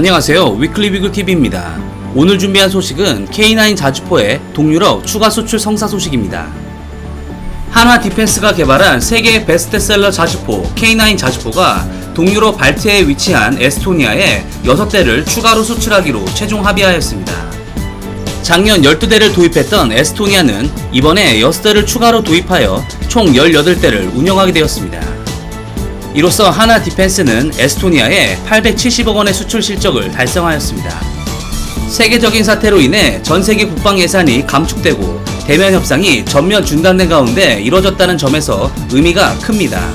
안녕하세요. 위클리비글TV입니다. 오늘 준비한 소식은 K9 자주포의 동유럽 추가 수출 성사 소식입니다. 한화 디펜스가 개발한 세계 베스트셀러 자주포 K9 자주포가 동유럽 발트해에 위치한 에스토니아에 6대를 추가로 수출하기로 최종 합의하였습니다. 작년 12대를 도입했던 에스토니아는 이번에 6대를 추가로 도입하여 총 18대를 운영하게 되었습니다. 이로써 한화 디펜스는 에스토니아에 870억 원의 수출 실적을 달성하였습니다. 세계적인 사태로 인해 전세계 국방 예산이 감축되고 대면 협상이 전면 중단된 가운데 이뤄졌다는 점에서 의미가 큽니다.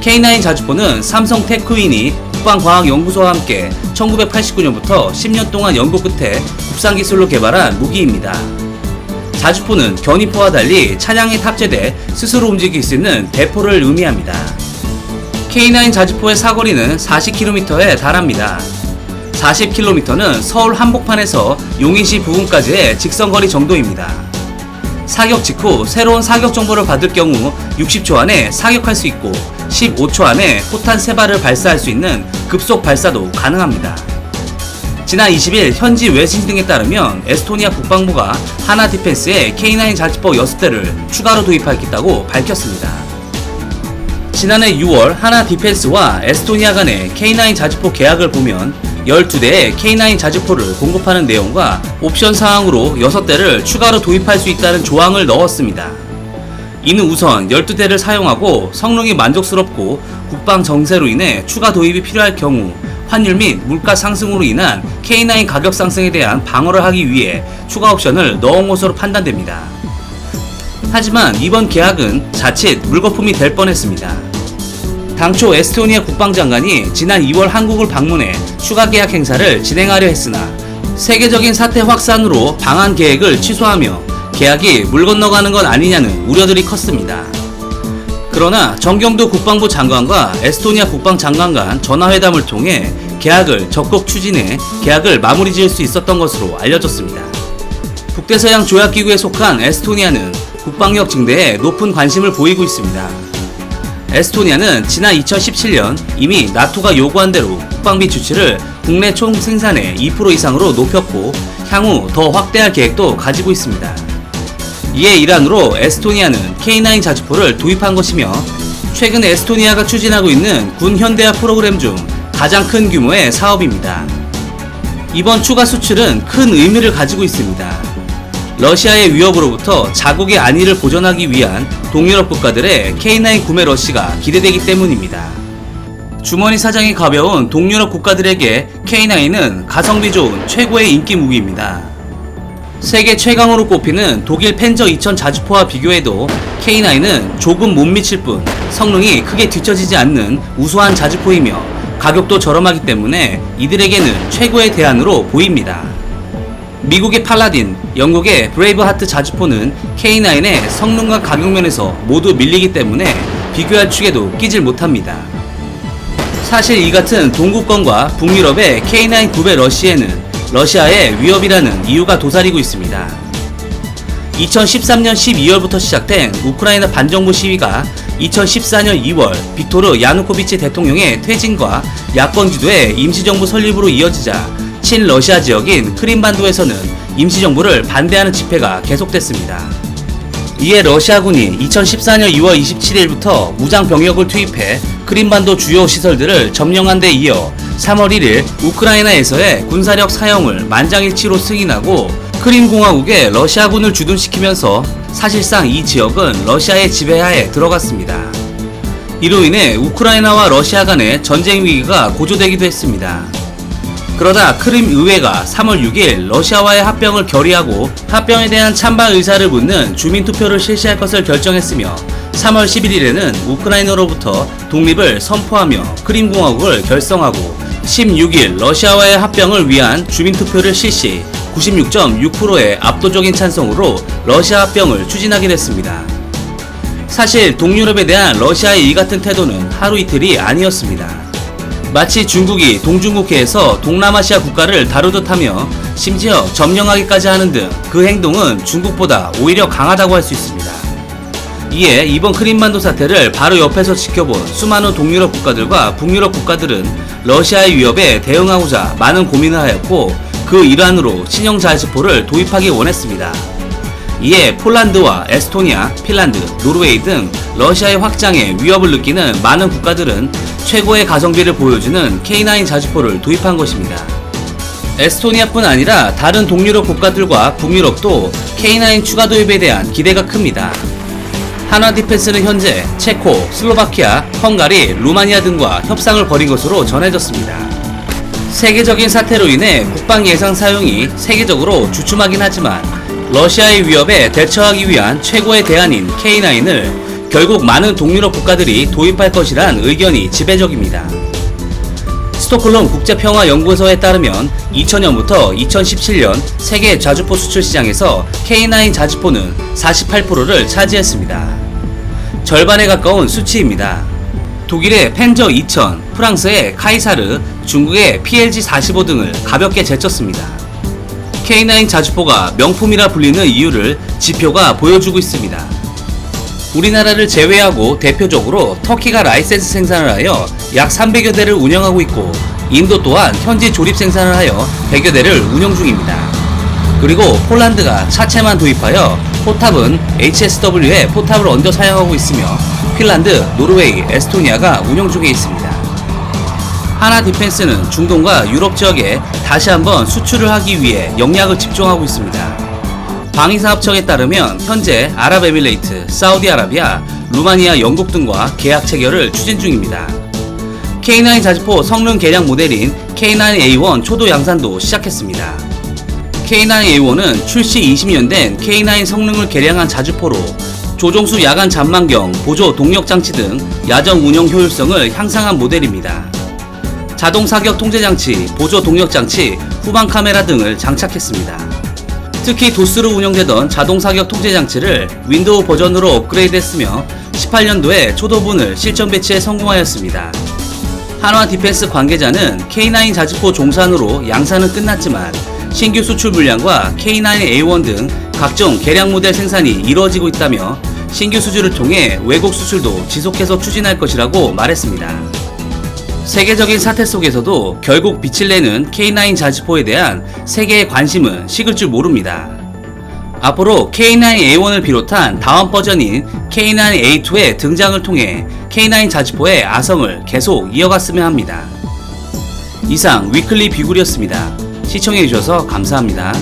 K9 자주포는 삼성 테크윈이 국방과학연구소와 함께 1989년부터 10년 동안 연구 끝에 국산기술로 개발한 무기입니다. 자주포는 견인포와 달리 차량에 탑재돼 스스로 움직일 수 있는 대포를 의미합니다. K9 자주포의 사거리는 40km에 달합니다. 40km는 서울 한복판에서 용인시 부근까지의 직선거리 정도입니다. 사격 직후 새로운 사격 정보를 받을 경우 60초 안에 사격할 수 있고 15초 안에 포탄 3발을 발사할 수 있는 급속 발사도 가능합니다. 지난 20일 현지 외신 등에 따르면 에스토니아 국방부가 한화 디펜스에 K9 자주포 6대를 추가로 도입하겠다고 밝혔습니다. 지난해 6월 한화 디펜스와 에스토니아 간의 K9 자주포 계약을 보면 12대의 K9 자주포를 공급하는 내용과 옵션 사항으로 6대를 추가로 도입할 수 있다는 조항을 넣었습니다. 이는 우선 12대를 사용하고 성능이 만족스럽고 국방 정세로 인해 추가 도입이 필요할 경우 환율 및 물가 상승으로 인한 K9 가격 상승에 대한 방어를 하기 위해 추가 옵션을 넣은 것으로 판단됩니다. 하지만 이번 계약은 자칫 물거품이 될 뻔했습니다. 당초 에스토니아 국방장관이 지난 2월 한국을 방문해 추가 계약 행사를 진행하려 했으나 세계적인 사태 확산으로 방한 계획을 취소하며 계약이 물 건너가는 건 아니냐는 우려들이 컸습니다. 그러나 정경도 국방부 장관과 에스토니아 국방장관 간 전화회담을 통해 계약을 적극 추진해 계약을 마무리 지을 수 있었던 것으로 알려졌습니다. 북대서양 조약기구에 속한 에스토니아는 국방력 증대에 높은 관심을 보이고 있습니다. 에스토니아는 지난 2017년 이미 나토가 요구한 대로 국방비 지출을 국내 총 생산의 2% 이상으로 높였고 향후 더 확대할 계획도 가지고 있습니다. 이에 일환으로 에스토니아는 K9 자주포를 도입한 것이며 최근 에스토니아가 추진하고 있는 군 현대화 프로그램 중 가장 큰 규모의 사업입니다. 이번 추가 수출은 큰 의미를 가지고 있습니다. 러시아의 위협으로부터 자국의 안위를 보존하기 위한 동유럽 국가들의 K9 구매 러시가 기대되기 때문입니다. 주머니 사정이 가벼운 동유럽 국가들에게 K9은 가성비 좋은 최고의 인기 무기입니다. 세계 최강으로 꼽히는 독일 펜저 2000 자주포와 비교해도 K9은 조금 못 미칠 뿐 성능이 크게 뒤처지지 않는 우수한 자주포이며 가격도 저렴하기 때문에 이들에게는 최고의 대안으로 보입니다. 미국의 팔라딘, 영국의 브레이브하트 자주포는 K9의 성능과 가격 면에서 모두 밀리기 때문에 비교할 축에도 끼질 못합니다. 사실 이 같은 동구권과 북유럽의 K9 구매 러시에는 러시아의 위협이라는 이유가 도사리고 있습니다. 2013년 12월부터 시작된 우크라이나 반정부 시위가 2014년 2월 빅토르 야누코비치 대통령의 퇴진과 야권 주도의 임시정부 설립으로 이어지자 친러시아 지역인 크림반도에서는 임시정부를 반대하는 집회가 계속됐습니다. 이에 러시아군이 2014년 2월 27일부터 무장병력을 투입해 크림반도 주요 시설들을 점령한 데 이어 3월 1일 우크라이나에서의 군사력 사용을 만장일치로 승인하고 크림공화국에 러시아군을 주둔시키면서 사실상 이 지역은 러시아의 지배하에 들어갔습니다. 이로 인해 우크라이나와 러시아 간의 전쟁 위기가 고조되기도 했습니다. 그러다 크림 의회가 3월 6일 러시아와의 합병을 결의하고 합병에 대한 찬반 의사를 묻는 주민투표를 실시할 것을 결정했으며 3월 11일에는 우크라이나로부터 독립을 선포하며 크림공화국을 결성하고 16일 러시아와의 합병을 위한 주민투표를 실시 96.6%의 압도적인 찬성으로 러시아 합병을 추진하게 됐습니다. 사실 동유럽에 대한 러시아의 이 같은 태도는 하루 이틀이 아니었습니다. 마치 중국이 동중국해에서 동남아시아 국가를 다루듯 하며 심지어 점령하기까지 하는 등 그 행동은 중국보다 오히려 강하다고 할 수 있습니다. 이에 이번 크림반도 사태를 바로 옆에서 지켜본 수많은 동유럽 국가들과 북유럽 국가들은 러시아의 위협에 대응하고자 많은 고민을 하였고, 그 일환으로 신형 자주포를 도입하기 원했습니다. 이에 폴란드와 에스토니아, 핀란드, 노르웨이 등 러시아의 확장에 위협을 느끼는 많은 국가들은 최고의 가성비를 보여주는 K9 자주포를 도입한 것입니다. 에스토니아뿐 아니라 다른 동유럽 국가들과 북유럽도 K9 추가 도입에 대한 기대가 큽니다. 한화 디펜스는 현재 체코, 슬로바키아, 헝가리, 루마니아 등과 협상을 벌인 것으로 전해졌습니다. 세계적인 사태로 인해 국방 예산 사용이 세계적으로 주춤하긴 하지만 러시아의 위협에 대처하기 위한 최고의 대안인 K9을 결국 많은 동유럽 국가들이 도입할 것이란 의견이 지배적입니다. 스톡홀름 국제평화연구소에 따르면 2000년부터 2017년 세계 자주포 수출 시장에서 K9 자주포는 48%를 차지했습니다. 절반에 가까운 수치입니다. 독일의 펜저 2000, 프랑스의 카이사르, 중국의 PLG45 등을 가볍게 제쳤습니다. K9 자주포가 명품이라 불리는 이유를 지표가 보여주고 있습니다. 우리나라를 제외하고 대표적으로 터키가 라이센스 생산을 하여 약 300여 대를 운영하고 있고, 인도 또한 현지 조립 생산을 하여 100여 대를 운영 중입니다. 그리고 폴란드가 차체만 도입하여 포탑은 HSW에 포탑을 얹어 사용하고 있으며, 핀란드, 노르웨이, 에스토니아가 운영 중에 있습니다. 한화 디펜스는 중동과 유럽 지역에 다시 한번 수출을 하기 위해 역량을 집중하고 있습니다. 방위사업청에 따르면 현재 아랍에미레이트, 사우디아라비아, 루마니아, 영국 등과 계약 체결을 추진 중입니다. K9 자주포 성능 개량 모델인 K9A1 초도 양산도 시작했습니다. K9A1은 출시 20년 된 K9 성능을 개량한 자주포로 조종수 야간 잠만경, 보조 동력장치 등 야전 운영 효율성을 향상한 모델입니다. 자동 사격 통제장치, 보조 동력장치, 후방 카메라 등을 장착했습니다. 특히 도스로 운영되던 자동 사격 통제장치를 윈도우 버전으로 업그레이드했으며 18년도에 초도분을 실전 배치에 성공하였습니다. 한화 디펜스 관계자는 K9 자주포 종산으로 양산은 끝났지만 신규 수출 물량과 K9A1 등 각종 개량 모델 생산이 이루어지고 있다며 신규 수주를 통해 외국 수출도 지속해서 추진할 것이라고 말했습니다. 세계적인 사태 속에서도 결국 빛을 내는 K9 자주포에 대한 세계의 관심은 식을 줄 모릅니다. 앞으로 K9A1을 비롯한 다음 버전인 K9A2의 등장을 통해 K9 자주포의 아성을 계속 이어갔으면 합니다. 이상 위클리 비굴이었습니다. 시청해주셔서 감사합니다.